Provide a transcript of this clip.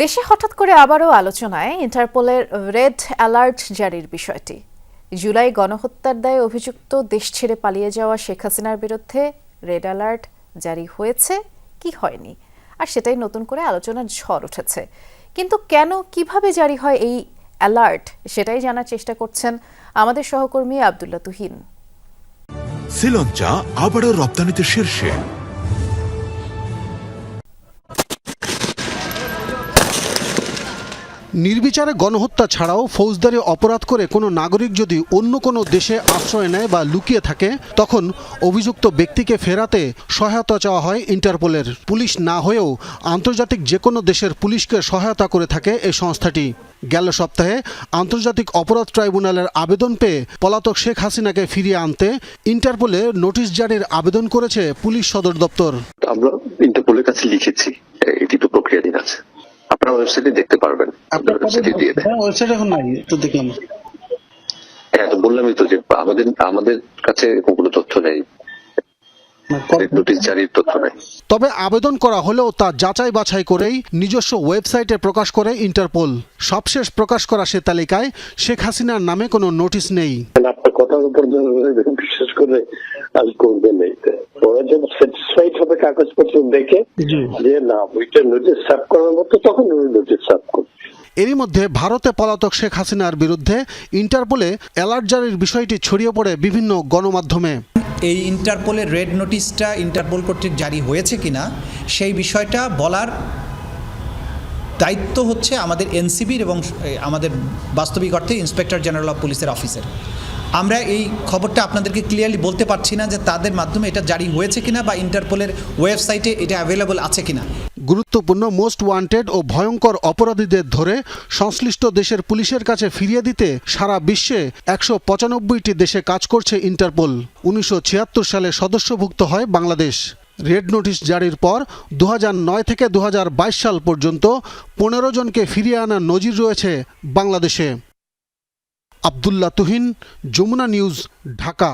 দেশে হঠাৎ করে আবারও আলোচনায় ইন্টারপোলের রেড অ্যালার্ট জারির বিষয়টি। জুলাই গণহত্যার দায়ে অভিযুক্ত দেশ ছেড়ে পালিয়ে যাওয়া শেখ হাসিনার বিরুদ্ধে রেড অ্যালার্ট জারি হয়েছে কি হয়নি, আর সেটাই নতুন করে আলোচনার ঝড় উঠেছে। কিন্তু কেন, কিভাবে জারি হয় এই অ্যালার্ট, সেটাই জানার চেষ্টা করছেন আমাদের সহকর্মী আব্দুল্লাহ তুহিন। শ্রীলঙ্কা আবারও রপ্তানিতে শীর্ষে। নির্বিচারে গণহত্যা ছাড়াও ফৌজদারি অপরাধ করে কোনো নাগরিক যদি অন্য কোনো দেশে আশ্রয় নেয় বা লুকিয়ে থাকে, তখন অভিযুক্ত ব্যক্তিকে ফেরাতে সহায়তা চাওয়া হয় ইন্টারপোলের। পুলিশ না হয়েও আন্তর্জাতিক যে কোনো দেশের পুলিশকে সহায়তা করে থাকে এই সংস্থাটি। গেল সপ্তাহে আন্তর্জাতিক অপরাধ ট্রাইব্যুনালের আবেদন পেয়ে পলাতক শেখ হাসিনাকে ফিরিয়ে আনতে ইন্টারপোলে নোটিশ জারির আবেদন করেছে পুলিশ সদর দপ্তর। আমরা ইন্টারপোলের কাছে লিখেছি, এটি তো প্রক্রিয়াধীন আছে, আপনারা ওয়েবসাইটে দেখতে পারবেন। আপনার ওয়েবসাইটে দিয়ে দেন। ওয়েবসাইট এখন নাই তো, দেখলাম। হ্যাঁ, তো বললামই তো যে আমাদের কাছে কোনো তথ্য নেই, নোটিশ জারির তথ্য নেই। তবে আবেদন করা হলেও তা যাচাই বাছাই করেই নিজস্ব ওয়েবসাইটে প্রকাশ করে ইন্টারপোল। সবশেষ প্রকাশ করা সে তালিকায় শেখ হাসিনার নামে কোনো নোটিশ নেই। আপনার কথার উপর বিশেষ করে আজ করবেন, ওরা যখন স্যাটিসফাইড হবে কাগজপত্র দেখে যে না ওইটা নোটিশ সার্ভ করার মতো, তখন ওই নোটিশ সার্ভ করবে। এরই মধ্যে ভারতে পলাতক শেখ হাসিনার বিরুদ্ধে ইন্টারপোলে অ্যালার্ট জারির বিষয়টি ছড়িয়ে পড়ে বিভিন্ন গণমাধ্যমে। এই ইন্টারপোলের রেড নোটিশটা ইন্টারপোল কর্তৃক জারি হয়েছে কিনা সেই বিষয়টা বলার দায়িত্ব হচ্ছে আমাদের এনসিবির এবং আমাদের বাস্তবিক অর্থে ইন্সপেক্টর জেনারেল অফ পুলিশের অফিসের। আমরা এই খবরটা আপনাদেরকে ক্লিয়ারলি বলতে পারছি না যে তাদের মাধ্যমে এটা জারি হয়েছে কিনা বা ইন্টারপোলের ওয়েবসাইটে এটা অ্যাভেলেবল আছে কিনা। গুরুত্বপূর্ণ মোস্ট ওয়ান্টেড ও ভয়ঙ্কর অপরাধীদের ধরে সংশ্লিষ্ট দেশের পুলিশের কাছে ফিরিয়ে দিতে সারা বিশ্বে 195টি দেশে কাজ করছে ইন্টারপোল। 1976 সালে সদস্যভুক্ত হয় বাংলাদেশ। রেড নোটিশ জারির পর 2009 থেকে 2022 সাল পর্যন্ত 15 জনকে ফিরিয়ে আনার নজির রয়েছে বাংলাদেশে। আব্দুল্লাহ তুহিন, যমুনা নিউজ, ঢাকা।